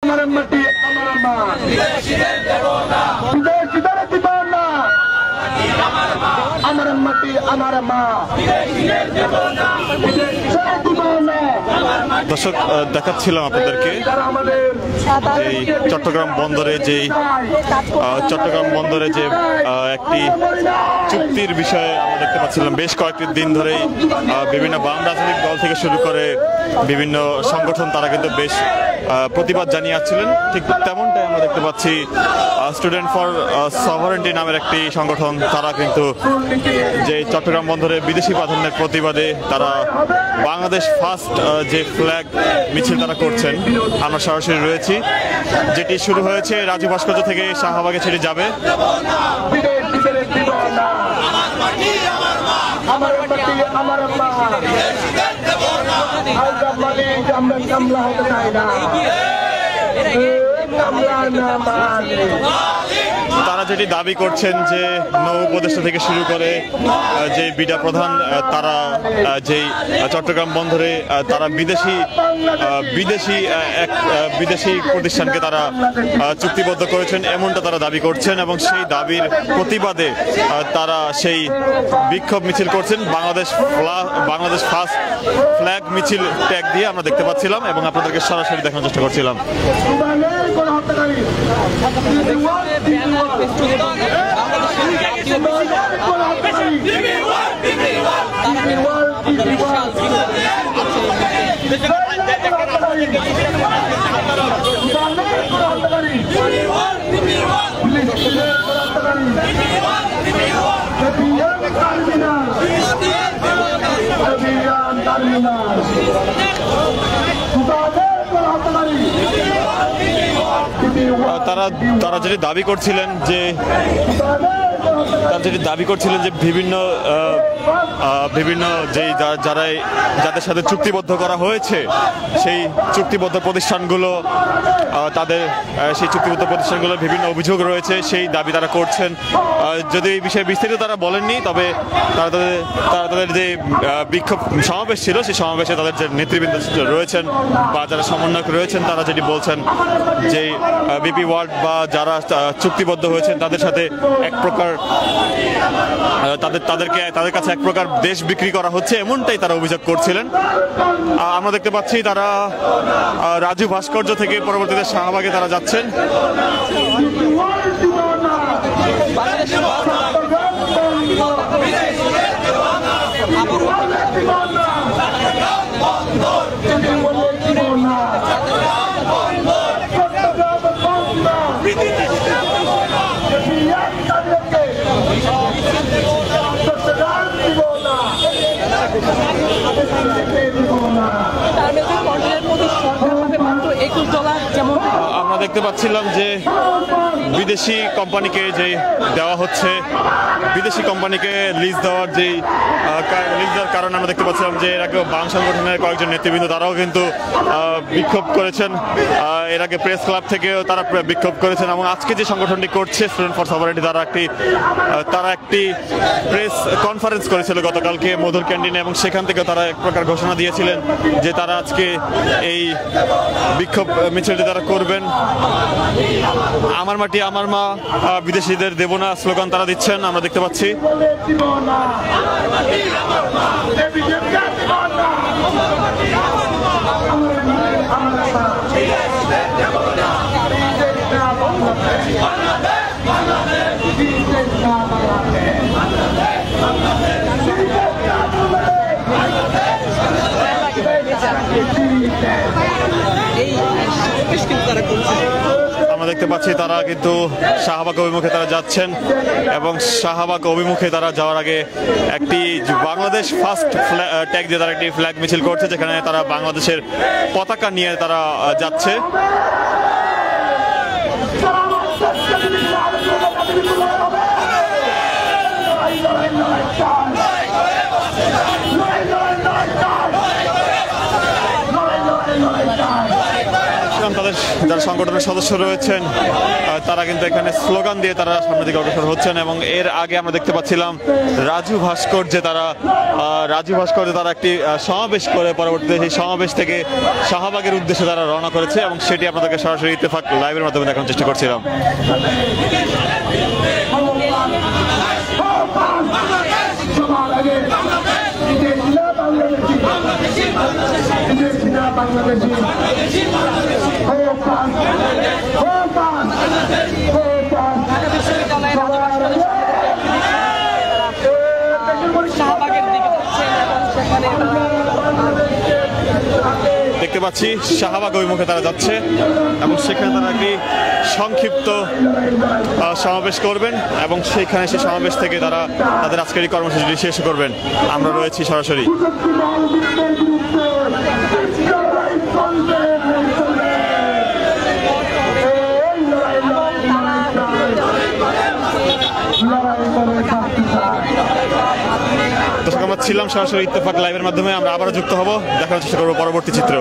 মাটি আমার মা, বিদেশিদের দেব না, বিদেশিদের দিব না, আমার মাটি আমার মা, বিদেশিদের দেব না, বিদেশিদের দিব না। দর্শক দেখাচ্ছিলাম আপনাদেরকে এই চট্টগ্রাম বন্দরে যে একটি চুক্তির বিষয়ে আমরা দেখতে পাচ্ছিলাম বেশ কয়েকটি দিন ধরেই বিভিন্ন বাম রাজনৈতিক দল থেকে শুরু করে বিভিন্ন সংগঠন তারা কিন্তু বেশ প্রতিবাদ জানিয়ে আসছিলেন। ঠিক তেমনটাই আমরা দেখতে পাচ্ছি স্টুডেন্ট ফর সভারেন্টি নামের একটি সংগঠন, তারা কিন্তু যে চট্টগ্রাম বন্দরে বিদেশি প্রাধান্যের প্রতিবাদে তারা বাংলাদেশ ফার্স্ট যে ফ্ল্যাগ মিছিল তারা করছেন। আমরা সরাসরি রয়েছি, যেটি শুরু হয়েছে রাজু ভাস্কর্য থেকে শাহবাগে ছেড়ে যাবে। তারা যেটি দাবি করছেন যে নৌ উপদেষ্টা থেকে শুরু করে যে বিডা প্রধান তারা যেই চট্টগ্রাম বন্দরে তারা বিদেশি প্রতিষ্ঠানকে তারা চুক্তিবদ্ধ করেছেন এমনটা তারা দাবি করছেন, এবং সেই দাবির প্রতিবাদে তারা সেই বিক্ষোভ মিছিল করছেন। বাংলাদেশ ফার্স্ট ফ্ল্যাগ মিছিল ট্যাগ দিয়ে আমরা দেখতে পাচ্ছিলাম এবং আপনাদেরকে সরাসরি দেখানোর চেষ্টা করছিলাম। তারা যেটি দাবি করছিলেন যে বিভিন্ন যাদের সাথে চুক্তিবদ্ধ করা হয়েছে সেই চুক্তিবদ্ধ প্রতিষ্ঠানগুলো বিভিন্ন অভিযোগ রয়েছে, সেই দাবি তারা করছেন। যদি এই বিষয়ে বিস্তারিত তারা বলেননি, তবে তাদের যে বিক্ষোভ সমাবেশ ছিল সেই সমাবেশে তাদের যে নেতৃবৃন্দ রয়েছেন বা যারা সমন্বয়ক রয়েছেন তারা যেটি বলছেন যে বিপি ওয়ার্ল্ড বা যারা চুক্তিবদ্ধ হয়েছেন তাদের সাথে এক প্রকার তাদের কাছে এক প্রকার দেশ বিক্রি করা হচ্ছে, এমনটাই তারা অভিযোগ করছিলেন। আমরা দেখতে পাচ্ছি তারা রাজু ভাস্কর্য থেকে পরবর্তীতে শাহবাগে তারা যাচ্ছেন। আমরা দেখতে পাচ্ছিলাম যে বিদেশি কোম্পানিকে যে দেওয়া হচ্ছে, বিদেশি কোম্পানিকে লিজ দেওয়ার কারণে আমরা দেখতে পাচ্ছিলাম যে এর আগে বাম সংগঠনের কয়েকজন নেতৃবৃন্দ তারাও কিন্তু বিক্ষোভ করেছেন। এর আগে প্রেস ক্লাব থেকেও তারা বিক্ষোভ করেছেন, এবং আজকে যে সংগঠনটি করছে স্টুডেন্ট ফর সভারেন্টি তারা একটি প্রেস কনফারেন্স করেছিল গতকালকে মধুর ক্যান্টিনে, এবং সেখান থেকে তারা এক প্রকার ঘোষণা দিয়েছিলেন যে তারা আজকে এই বিক্ষোভ মিছিলটি তারা করবেন। আমার মাটি আমার মা, বিদেশিদের দেব না স্লোগান তারা দিচ্ছেন আমরা দেখতে পাচ্ছি। আমরা দেখতে পাচ্ছি তারা কিন্তু শাহবাগ অভিমুখে তারা যাচ্ছেন, এবং শাহবাগ অভিমুখে তারা যাওয়ার আগে একটি বাংলাদেশ ফার্স্ট ট্যাগ দিয়ে তারা একটি ফ্ল্যাগ মিছিল করছে, যেখানে তারা বাংলাদেশের পতাকা নিয়ে তারা যাচ্ছে। আমাদের যারা সংগঠনের সদস্য রয়েছেন তারা কিন্তু এখানে স্লোগান দিয়ে তারা সামনের দিকে অগ্রসর হচ্ছেন। এবং এর আগে আমরা দেখতে পাচ্ছিলাম রাজু ভাস্কর্যে তারা একটি সমাবেশ করে পরবর্তীতে সেই সমাবেশ থেকে শাহবাগের উদ্দেশ্যে তারা রওনা করেছে এবং সেটি আপনাদেরকে সরাসরি ইত্তেফাক লাইভের মাধ্যমে দেখানোর চেষ্টা করছিলাম। দেখতে পাচ্ছি শাহবাগ অভিমুখে তারা যাচ্ছে এবং সেখানে তারা একটি সংক্ষিপ্ত সমাবেশ করবেন এবং সেইখানে সেই সমাবেশ থেকে তারা তাদের আজকের এই কর্মসূচিটি শেষ করবেন। আমরা রয়েছি সরাসরি। দর্শক, আমরা ছিলাম সরাসরি ইত্তেফাক লাইভের মাধ্যমে। আমরা আবারও যুক্ত হব, দেখার চেষ্টা করবো পরবর্তী চিত্র।